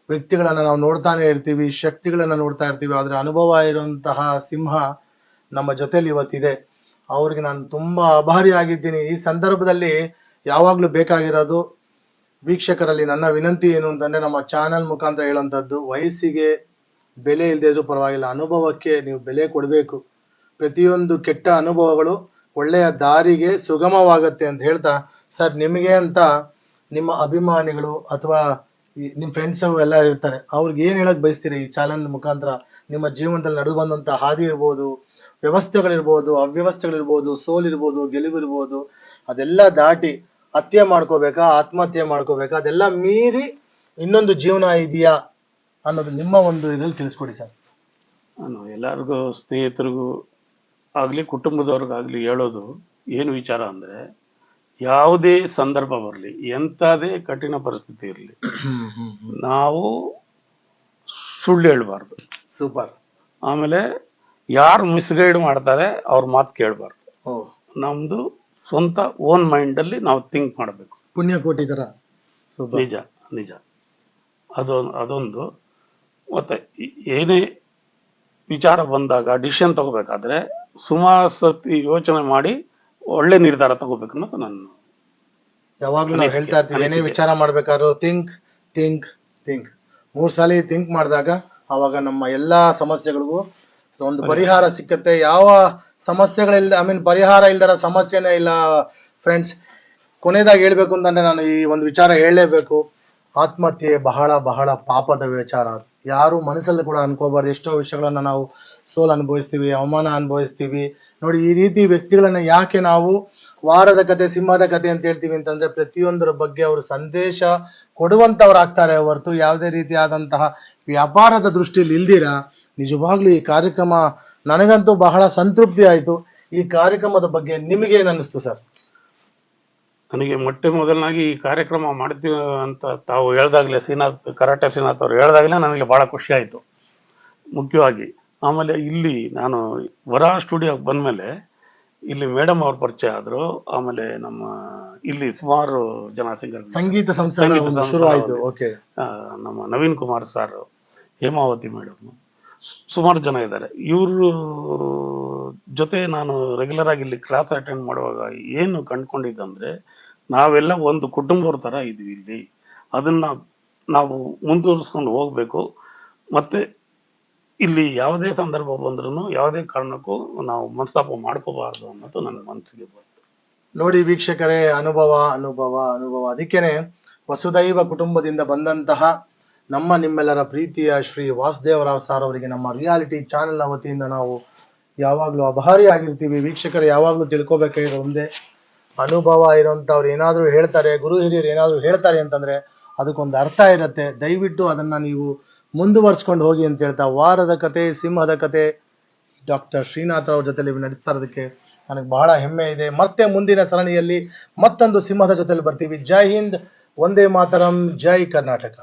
ವ್ಯಕ್ತಿಗಳನ್ನ ನಾವು ನೋಡ್ತಾನೆ ಇರ್ತೀವಿ, ಶಕ್ತಿಗಳನ್ನ ನೋಡ್ತಾ ಇರ್ತೀವಿ, ಆದ್ರೆ ಅನುಭವ ಇರುವಂತಹ ಸಿಂಹ ನಮ್ಮ ಜೊತೆಲಿ ಇವತ್ತಿದೆ. ಅವ್ರಿಗೆ ನಾನು ತುಂಬಾ ಆಭಾರಿ ಆಗಿದ್ದೀನಿ. ಈ ಸಂದರ್ಭದಲ್ಲಿ ಯಾವಾಗ್ಲೂ ಬೇಕಾಗಿರೋದು ವೀಕ್ಷಕರಲ್ಲಿ ನನ್ನ ವಿನಂತಿ ಏನು ಅಂತಂದ್ರೆ, ನಮ್ಮ ಚಾನೆಲ್ ಮುಖಾಂತರ ಹೇಳುವಂತದ್ದು, ವಯಸ್ಸಿಗೆ ಬೆಲೆ ಇಲ್ಲದೆ ಇದ್ರೂ ಪರವಾಗಿಲ್ಲ, ಅನುಭವಕ್ಕೆ ನೀವು ಬೆಲೆ ಕೊಡಬೇಕು. ಪ್ರತಿಯೊಂದು ಕೆಟ್ಟ ಅನುಭವಗಳು ಒಳ್ಳೆಯ ದಾರಿಗೆ ಸುಗಮವಾಗತ್ತೆ ಅಂತ ಹೇಳ್ತಾ, ಸರ್ ನಿಮಗೆ ಅಂತ ನಿಮ್ಮ ಅಭಿಮಾನಿಗಳು ಅಥವಾ ನಿಮ್ ಫ್ರೆಂಡ್ಸ್ ಎಲ್ಲ ಇರ್ತಾರೆ, ಅವ್ರಿಗೆ ಏನ್ ಹೇಳಕ್ ಬಯಸ್ತೀರಿ ಈ ಚಾನೆಲ್ ಮುಖಾಂತರ? ನಿಮ್ಮ ಜೀವನದಲ್ಲಿ ನಡೆದು ಬಂದಂತ ಹಾದಿ ಇರ್ಬೋದು, ವ್ಯವಸ್ಥೆಗಳಿರ್ಬೋದು, ಅವ್ಯವಸ್ಥೆಗಳಿರ್ಬೋದು, ಸೋಲಿರ್ಬೋದು, ಗೆಲುವಿರ್ಬೋದು, ಅದೆಲ್ಲ ದಾಟಿ ಹತ್ಯೆ ಮಾಡ್ಕೋಬೇಕಾ, ಆತ್ಮಹತ್ಯೆ ಮಾಡ್ಕೋಬೇಕಾ, ಅದೆಲ್ಲ ಮೀರಿ ಇನ್ನೊಂದು ಜೀವನ ಇದೆಯಾ ಅನ್ನೋದು ನಿಮ್ಮ ಒಂದು ಇದ್ರಲ್ಲಿ ತಿಳಿಸ್ಕೊಡಿ ಸರ್. ನಾನು ಎಲ್ಲರಿಗೂ, ಸ್ನೇಹಿತರಿಗೂ ಆಗ್ಲಿ ಕುಟುಂಬದವ್ರಿಗಾಗ್ಲಿ ಹೇಳೋದು ಏನು ವಿಚಾರ ಅಂದ್ರೆ, ಯಾವುದೇ ಸಂದರ್ಭ ಬರಲಿ, ಎಂಥದೇ ಕಠಿಣ ಪರಿಸ್ಥಿತಿ ಇರಲಿ, ನಾವು ಸುಳ್ಳು ಹೇಳ್ಬಾರ್ದು. ಸೂಪರ್. ಆಮೇಲೆ ಯಾರು ಮಿಸ್ಗೈಡ್ ಮಾಡ್ತಾರೆ ಅವ್ರ ಮಾತು ಕೇಳಬಾರ್ದು. ನಮ್ದು ಸ್ವಂತ ಓನ್ ಮೈಂಡ್ ಅಲ್ಲಿ ನಾವು ಥಿಂಕ್ ಮಾಡಬೇಕು. ಪುಣ್ಯಕೋಟಿ ತರ. ನಿಜ ನಿಜ. ಅದೊಂದು. ಮತ್ತೆ ಏನೇ ವಿಚಾರ ಬಂದಾಗ ಡಿಸಿಷನ್ ತಗೋಬೇಕಾದ್ರೆ ಸುಮಾರು ಸರ್ತಿ ಯೋಚನೆ ಮಾಡಿ ಒಳ್ಳೆ ನಿರ್ಧಾರ ತಗೋಬೇಕು ಅನ್ನೋದು ನನ್ನ ಯಾವಾಗ್ಲೂ ನಾವು ಹೇಳ್ತಾ ಇರ್ತೀವಿ, ಏನೇ ವಿಚಾರ ಮಾಡ್ಬೇಕಾದ್ರು ಥಿಂಕ್ ಥಿಂಕ್ ಥಿಂಕ್. 3 ಸಾಲಿ ಥಿಂಕ್ ಮಾಡಿದಾಗ ಅವಾಗ ನಮ್ಮ ಎಲ್ಲಾ ಸಮಸ್ಯೆಗಳಿಗೂ ಒಂದು ಪರಿಹಾರ ಸಿಕ್ಕತ್ತೆ. ಯಾವ ಸಮಸ್ಯೆಗಳಿಲ್ಲ, ಪರಿಹಾರ ಇಲ್ದರ ಸಮಸ್ಯೆನೇ ಇಲ್ಲ ಫ್ರೆಂಡ್ಸ್. ಕೊನೆಯದಾಗಿ ಹೇಳ್ಬೇಕು ಅಂತಂದ್ರೆ ನಾನು ಈ ಒಂದು ವಿಚಾರ ಹೇಳಲೇಬೇಕು. ಆತ್ಮಹತ್ಯೆ ಬಹಳ ಬಹಳ ಪಾಪದ ವಿಚಾರ. ಯಾರು ಮನಸ್ಸಲ್ಲಿ ಕೂಡ ಅನ್ಕೋಬಾರ್ದು. ಎಷ್ಟೋ ವಿಷಯಗಳನ್ನ ನಾವು ಸೋಲ್ ಅನುಭವಿಸ್ತೀವಿ, ಅವಮಾನ ಅನುಭವಿಸ್ತೀವಿ. ನೋಡಿ, ಈ ರೀತಿ ವ್ಯಕ್ತಿಗಳನ್ನ ಯಾಕೆ ನಾವು ವಾರದ ಕತೆ ಸಿಂಹದ ಕತೆ ಅಂತ ಹೇಳ್ತೀವಿ ಅಂತಂದ್ರೆ, ಪ್ರತಿಯೊಂದರ ಬಗ್ಗೆ ಅವರು ಸಂದೇಶ ಕೊಡುವಂತವ್ರಾಗ್ತಾರೆ ಹೊರತು ಯಾವುದೇ ರೀತಿಯಾದಂತಹ ವ್ಯಾಪಾರದ ದೃಷ್ಟಿಯಲ್ಲಿ ಇಲ್ದಿರ. ನಿಜವಾಗ್ಲೂ ಈ ಕಾರ್ಯಕ್ರಮ ನನಗಂತೂ ಬಹಳ ಸಂತೃಪ್ತಿ ಆಯ್ತು. ಈ ಕಾರ್ಯಕ್ರಮದ ಬಗ್ಗೆ ನಿಮಗೆ ಏನ್ ಅನಿಸ್ತು ಸರ್? ನನಗೆ ಮೊದಲನಾಗಿ ಈ ಕಾರ್ಯಕ್ರಮ ಮಾಡ್ತೀವಿ ಅಂತ ತಾವು ಹೇಳ್ದಾಗ್ಲೇ ಕರಾಟೆ ಶ್ರೀನಾಥ್ ಅವರು ಹೇಳ್ದಾಗ್ಲೇ ನನಗೆ ಬಹಳ ಖುಷಿ ಆಯ್ತು ಮುಖ್ಯವಾಗಿ. ಆಮೇಲೆ ಇಲ್ಲಿ ನಾನು ವರಾ ಸ್ಟುಡಿಯೋಗೆ ಬಂದ್ಮೇಲೆ ಇಲ್ಲಿ ಮೇಡಮ್ ಅವ್ರ ಪರಿಚಯ ಆದ್ರು. ಆಮೇಲೆ ನಮ್ಮ ಇಲ್ಲಿ ಸುಮಾರು ಜನ ಸಂಗೀತ ಸಂಸ್ಥೆ ಶುರು ಆಯ್ತು. ಓಕೆ, ನಮ್ಮ ನವೀನ್ ಕುಮಾರ್ ಸರ್, ಹೇಮಾವತಿ ಮೇಡಮ್, ಸುಮಾರು ಜನ ಇದ್ದಾರೆ. ಇವ್ರ ಜೊತೆ ನಾನು ರೆಗ್ಯುಲರ್ ಆಗಿ ಇಲ್ಲಿ ಕ್ಲಾಸ್ ಅಟೆಂಡ್ ಮಾಡುವಾಗ ಏನು ಕಂಡ್ಕೊಂಡಿದ್ದಂದ್ರೆ, ನಾವೆಲ್ಲ ಒಂದು ಕುಟುಂಬದ ತರ ಇದ್ವಿ ಇಲ್ಲಿ. ಅದನ್ನ ನಾವು ಮುಂದುವರಿಸ್ಕೊಂಡು ಹೋಗ್ಬೇಕು. ಮತ್ತೆ ಇಲ್ಲಿ ಯಾವುದೇ ಸಂದರ್ಭ ಬಂದ್ರೂ ಯಾವುದೇ ಕಾರಣಕ್ಕೂ ನಾವು ಮನಸ್ತಾಪ ಮಾಡ್ಕೋಬಾರ್ದು ಅನ್ನೋದು ನನ್ನ ಮನಸ್ಸಿಗೆ ಬಂತು. ನೋಡಿ ವೀಕ್ಷಕರೇ, ಅನುಭವ ಅನುಭವ ಅನುಭವ. ಅದಕ್ಕೇನೆ ವಸುದೈವ ಕುಟುಂಬದಿಂದ ಬಂದಂತಹ ನಿಮ್ಮೆಲ್ಲರ ಪ್ರೀತಿಯ ಶ್ರೀ ವಾಸುದೇವರಾವ್ ಸರ್ ಅವರಿಗೆ ನಮ್ಮ ರಿಯಾಲಿಟಿ ಚಾನೆಲ್ ನ ವತಿಯಿಂದ ನಾವು ಯಾವಾಗ್ಲೂ ಆಭಾರಿ ಆಗಿರ್ತೀವಿ. ವೀಕ್ಷಕರು ಯಾವಾಗ್ಲೂ ತಿಳ್ಕೊಬೇಕಾಗಿರೋ ಒಂದೇ, ಅನುಭವ ಇರೋಂಥವ್ರು ಏನಾದ್ರು ಹೇಳ್ತಾರೆ, ಗುರು ಹಿರಿಯರು ಏನಾದ್ರು ಹೇಳ್ತಾರೆ ಅಂತಂದ್ರೆ ಅದಕ್ಕೊಂದು ಅರ್ಥ ಇರುತ್ತೆ. ದಯವಿಟ್ಟು ಅದನ್ನ ನೀವು ಮುಂದುವರ್ಸ್ಕೊಂಡು ಹೋಗಿ ಅಂತ ಹೇಳ್ತಾ, ವಾರದ ಕತೆ ಸಿಂಹದ ಕತೆ ಡಾಕ್ಟರ್ ಶ್ರೀನಾಥ್ ಅವ್ರ ಜೊತೆಲಿ ನಡೆಸ್ತಾ ಇರೋದಕ್ಕೆ ನನಗೆ ಬಹಳ ಹೆಮ್ಮೆ ಇದೆ. ಮತ್ತೆ ಮುಂದಿನ ಸರಣಿಯಲ್ಲಿ ಮತ್ತೊಂದು ಸಿಂಹದ ಜೊತೆಲಿ ಬರ್ತೀವಿ. ಜೈ ಹಿಂದ್, ವಂದೇ ಮಾತರಂ, ಜೈ ಕರ್ನಾಟಕ.